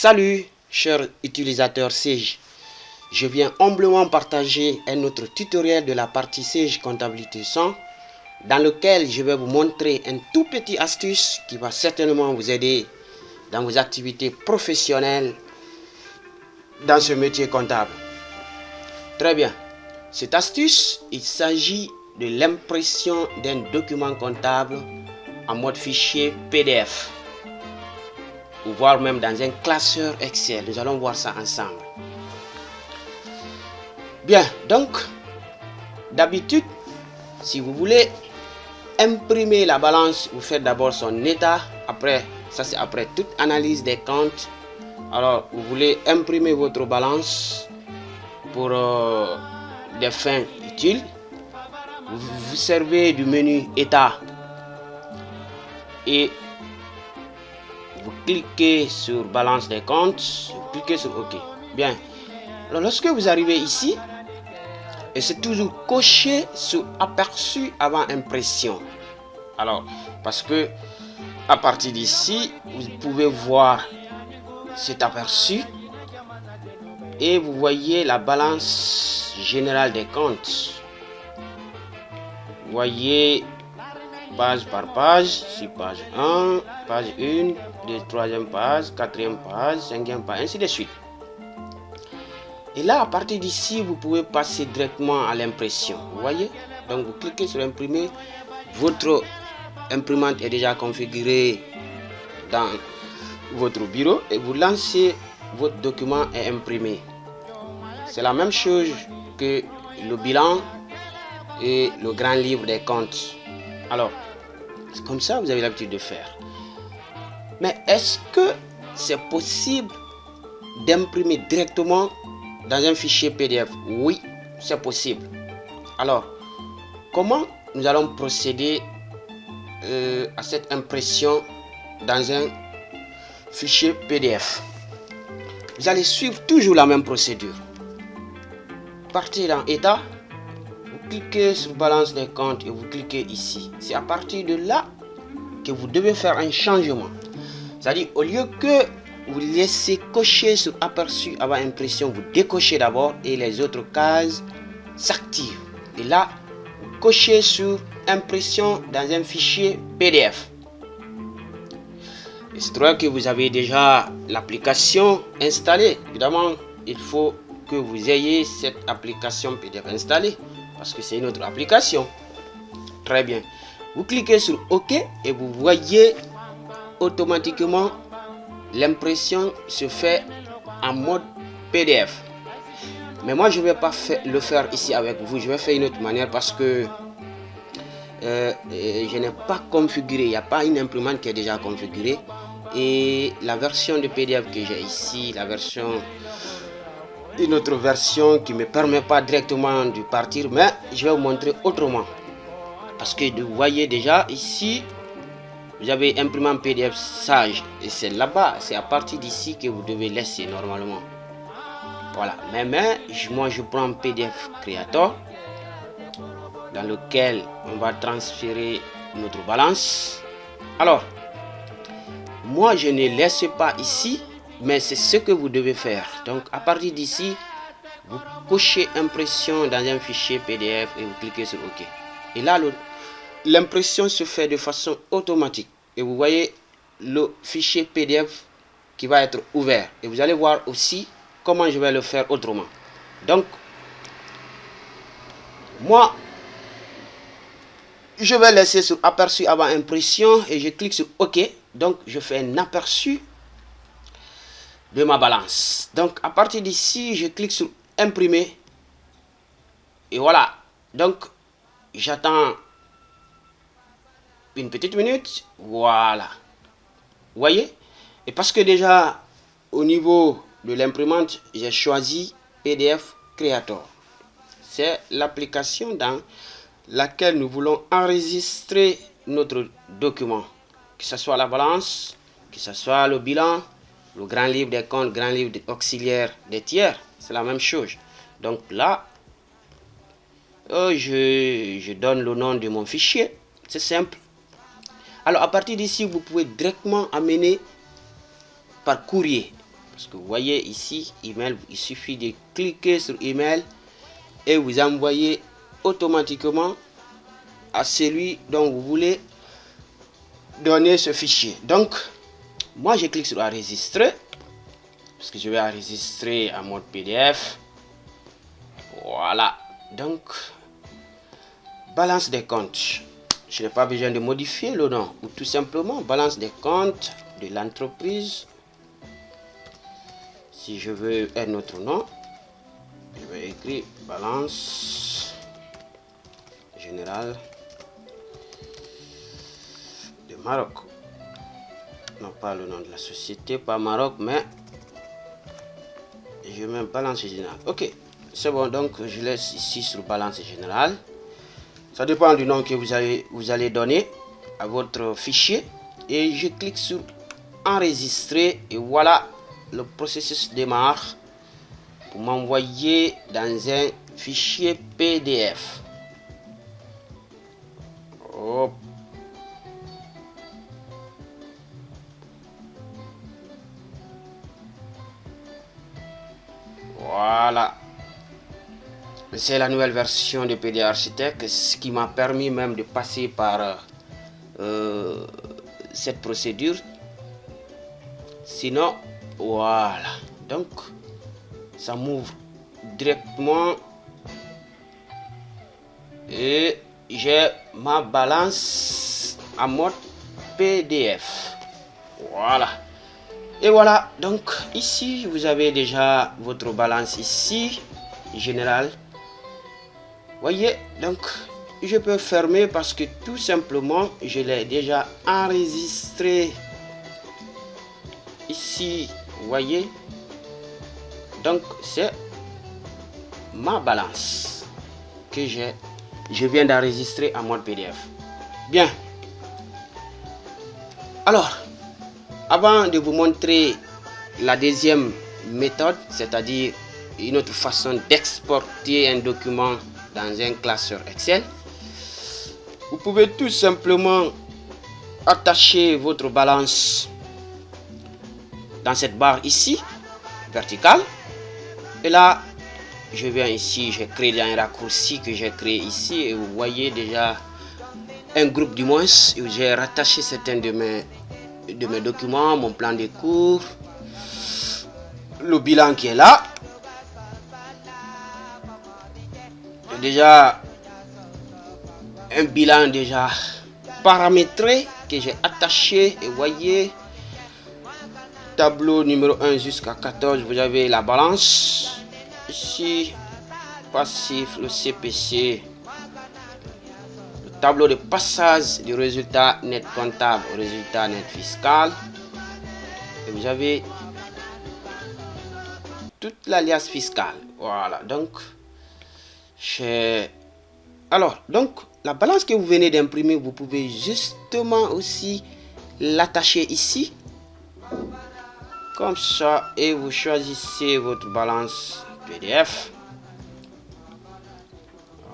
Salut, chers utilisateurs Sage. Je viens humblement partager un autre tutoriel de la partie Sage Comptabilité 100 dans lequel je vais vous montrer un tout petit astuce qui va certainement vous aider dans vos activités professionnelles dans ce métier comptable. Très bien. Cette astuce, il s'agit de l'impression d'un document comptable en mode fichier PDF ou voire même dans un classeur Excel. Nous allons voir ça ensemble. Bien, donc d'habitude, si vous voulez imprimer la balance, vous faites d'abord son état. Après, ça c'est après toute analyse des comptes. Alors, vous voulez imprimer votre balance pour des fins utiles. Vous vous servez du menu état et vous cliquez sur balance des comptes, vous cliquez sur OK. Bien. Alors, lorsque vous arrivez ici, et c'est toujours coché sur aperçu avant impression. Alors, parce que à partir d'ici, vous pouvez voir cet aperçu et vous voyez la balance générale des comptes. Vous voyez page par page, sur page 1, page 1, 2, 3e page, 4e page, 5e page, ainsi de suite. Et là, à partir d'ici, vous pouvez passer directement à l'impression. Vous voyez? Donc, vous cliquez sur imprimer. Votre imprimante est déjà configurée dans votre bureau et vous lancez votre document et imprimé. C'est la même chose que le bilan et le grand livre des comptes. Alors, c'est comme ça que vous avez l'habitude de faire. Mais est-ce que c'est possible d'imprimer directement dans un fichier PDF? Oui, c'est possible. Alors, comment nous allons procéder à cette impression dans un fichier PDF? Vous allez suivre toujours la même procédure. Partez dans état, vous cliquez sur balance des comptes et vous cliquez ici. C'est à partir de là que vous devez faire un changement. C'est-à-dire, au lieu que vous laissez cocher sur aperçu avant impression, vous décochez d'abord et les autres cases s'activent. Et là, vous cochez sur impression dans un fichier PDF. Il se trouve que vous avez déjà l'application installée. Évidemment, il faut que vous ayez cette application PDF installée parce que c'est une autre application. Très bien. Vous cliquez sur OK et vous voyez automatiquement l'impression se fait en mode PDF. Mais moi, je ne vais pas le faire ici avec vous. Je vais faire une autre manière parce que je n'ai pas configuré. Il n'y a pas une imprimante qui est déjà configurée. Et la version de PDF que j'ai ici, une autre version qui ne me permet pas directement de partir. Mais je vais vous montrer autrement. Parce que vous voyez déjà ici, vous avez imprimant PDF Sage. Et c'est là-bas, c'est à partir d'ici que vous devez laisser normalement. Voilà. Mais moi je prends PDF Creator dans lequel on va transférer notre balance. Alors, moi je ne laisse pas ici, mais c'est ce que vous devez faire. Donc à partir d'ici, vous cochez impression dans un fichier PDF et vous cliquez sur OK. Et là, l'impression se fait de façon automatique. Et vous voyez le fichier PDF qui va être ouvert. Et vous allez voir aussi comment je vais le faire autrement. Donc, moi, je vais laisser sur aperçu avant impression et je clique sur OK. Donc, je fais un aperçu de ma balance. Donc, à partir d'ici, je clique sur imprimer. Et voilà. Donc, j'attends une petite minute. Voilà. Vous voyez? Et parce que déjà, au niveau de l'imprimante, j'ai choisi PDF Creator. C'est l'application dans laquelle nous voulons enregistrer notre document. Que ce soit la balance, que ce soit le bilan, le grand livre des comptes, grand livre auxiliaire des tiers. C'est la même chose. Donc là, je donne le nom de mon fichier. C'est simple. Alors à partir d'ici, vous pouvez directement amener par courrier. Parce que vous voyez ici, email, il suffit de cliquer sur email et vous envoyez automatiquement à celui dont vous voulez donner ce fichier. Donc, moi je clique sur enregistrer parce que je vais enregistrer en mode PDF. Voilà. Donc, balance des comptes. Je n'ai pas besoin de modifier le nom ou tout simplement balance des comptes de l'entreprise. Si je veux un autre nom, je vais écrire balance générale de Maroc. Non pas le nom de la société, pas Maroc, mais je mets balance générale. Ok, c'est bon, donc je laisse ici sur balance générale. Ça dépend du nom que vous allez donner à votre fichier. Et je clique sur enregistrer et voilà, le processus démarre pour m'envoyer dans un fichier PDF. Hop. Voilà. C'est la nouvelle version de PD Architect, ce qui m'a permis même de passer par cette procédure. Sinon, voilà. Donc, ça m'ouvre directement et j'ai ma balance en mode PDF. Voilà. Et voilà. Donc, ici, vous avez déjà votre balance ici, générale. Voyez, donc je peux fermer parce que tout simplement je l'ai déjà enregistré ici. Vous voyez, donc c'est ma balance que je viens d'enregistrer en mode PDF. Bien. Alors, avant de vous montrer la deuxième méthode, c'est-à-dire une autre façon d'exporter un document dans un classeur Excel, vous pouvez tout simplement attacher votre balance dans cette barre ici, verticale. Et là, je viens ici, j'ai créé un raccourci que j'ai créé ici et vous voyez déjà un groupe du moins où j'ai rattaché certains de mes documents, mon plan de cours, le bilan qui est là. Déjà un bilan déjà paramétré que j'ai attaché et voyez tableau numéro 1 jusqu'à 14, vous avez la balance ici, passif, le CPC, le tableau de passage du résultat net comptable au résultat net fiscal et vous avez toute l'alias fiscale. Voilà, donc alors, donc, la balance que vous venez d'imprimer, vous pouvez justement aussi l'attacher ici. Comme ça, et vous choisissez votre balance PDF.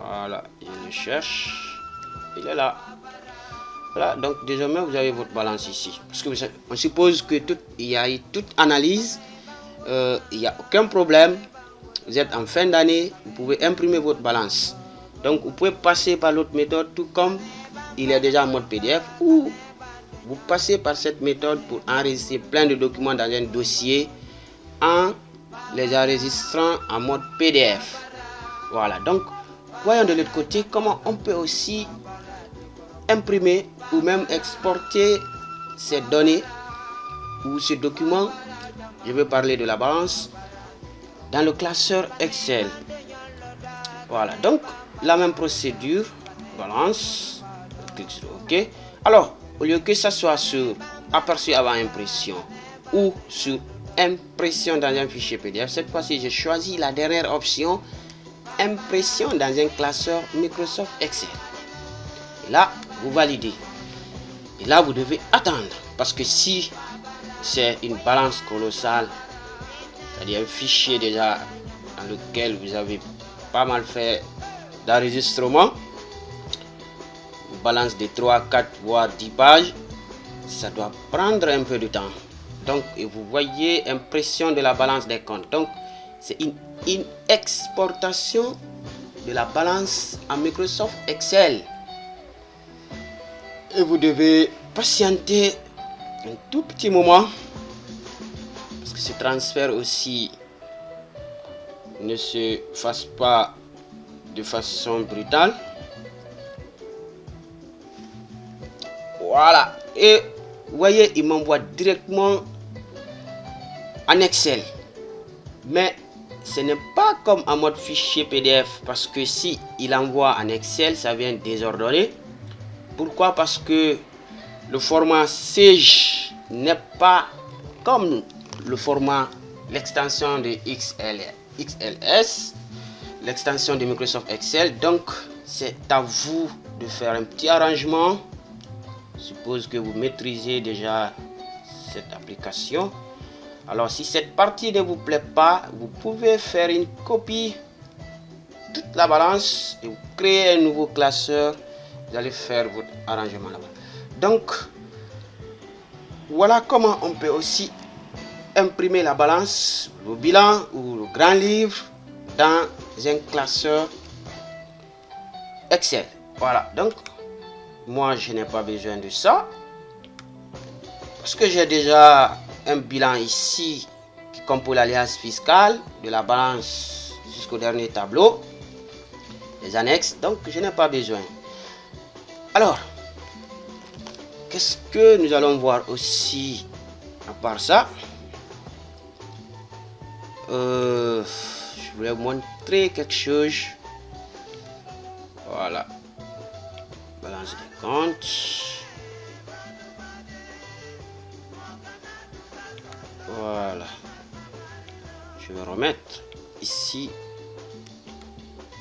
Voilà, je le cherche. Il est là. Voilà, donc désormais, vous avez votre balance ici. Parce que on suppose que il y a eu toute analyse. Il n'y a aucun problème. Vous êtes en fin d'année, vous pouvez imprimer votre balance. Donc vous pouvez passer par l'autre méthode, tout comme il est déjà en mode PDF, ou vous passez par cette méthode pour enregistrer plein de documents dans un dossier en les enregistrant en mode PDF. Voilà, donc voyons de l'autre côté comment on peut aussi imprimer ou même exporter ces données ou ces documents. Je vais parler de la balance dans le classeur Excel. Voilà, donc la même procédure, balance, clique sur OK. Alors, au lieu que ça soit sur aperçu avant impression ou sur impression dans un fichier PDF, cette fois-ci, j'ai choisi la dernière option, impression dans un classeur Microsoft Excel. Et là, vous validez. Et là, vous devez attendre. Parce que si c'est une balance colossale, c'est-à-dire un fichier déjà dans lequel vous avez pas mal fait d'enregistrement, une balance de 3, 4 voire 10 pages, ça doit prendre un peu de temps. Donc, et vous voyez impression de la balance des comptes. Donc, c'est une exportation de la balance à Microsoft Excel. Et vous devez patienter un tout petit moment parce que ce transfert aussi ne se fasse pas de façon brutale. Voilà. Et vous voyez, il m'envoie directement en Excel. Mais ce n'est pas comme en mode fichier PDF parce que si il envoie en Excel, ça vient désordonné. Pourquoi? Parce que le format CG n'est pas comme le format, l'extension de XLS, l'extension de Microsoft Excel. Donc, c'est à vous de faire un petit arrangement. Je suppose que vous maîtrisez déjà cette application. Alors, si cette partie ne vous plaît pas, vous pouvez faire une copie de toute la balance et vous créez un nouveau classeur. Vous allez faire votre arrangement là-bas. Donc, voilà comment on peut aussi imprimer la balance, le bilan ou le grand livre dans un classeur Excel. Voilà, donc moi je n'ai pas besoin de ça parce que j'ai déjà un bilan ici qui compose l'alias fiscale de la balance jusqu'au dernier tableau, les annexes, donc je n'ai pas besoin. Alors, qu'est-ce que nous allons voir aussi à part ça? Je voulais vous montrer quelque chose. Voilà, balance des comptes. Voilà, je vais remettre ici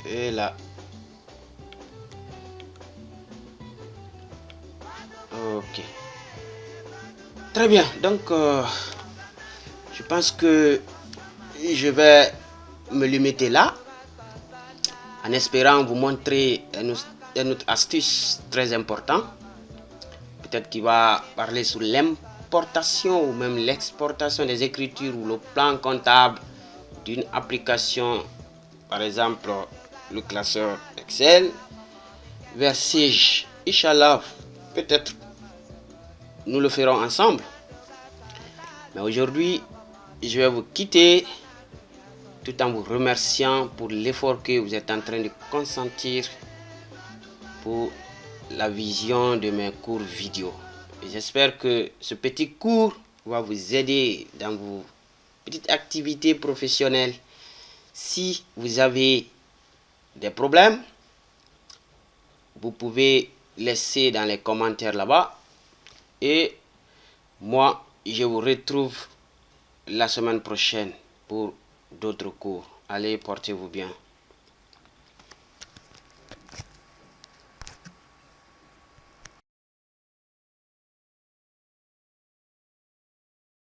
et là. Ok, très bien. Donc je pense que je vais me limiter là en espérant vous montrer une autre astuce très importante, peut-être qui va parler sur l'importation ou même l'exportation des écritures ou le plan comptable d'une application, par exemple le classeur Excel vers CG. Inch'Allah, peut-être nous le ferons ensemble. Mais aujourd'hui, je vais vous quitter tout en vous remerciant pour l'effort que vous êtes en train de consentir pour la vision de mes cours vidéo. J'espère que ce petit cours va vous aider dans vos petites activités professionnelles. Si vous avez des problèmes, vous pouvez laisser dans les commentaires là-bas. Et moi, je vous retrouve la semaine prochaine pour d'autres cours. Allez, portez-vous bien.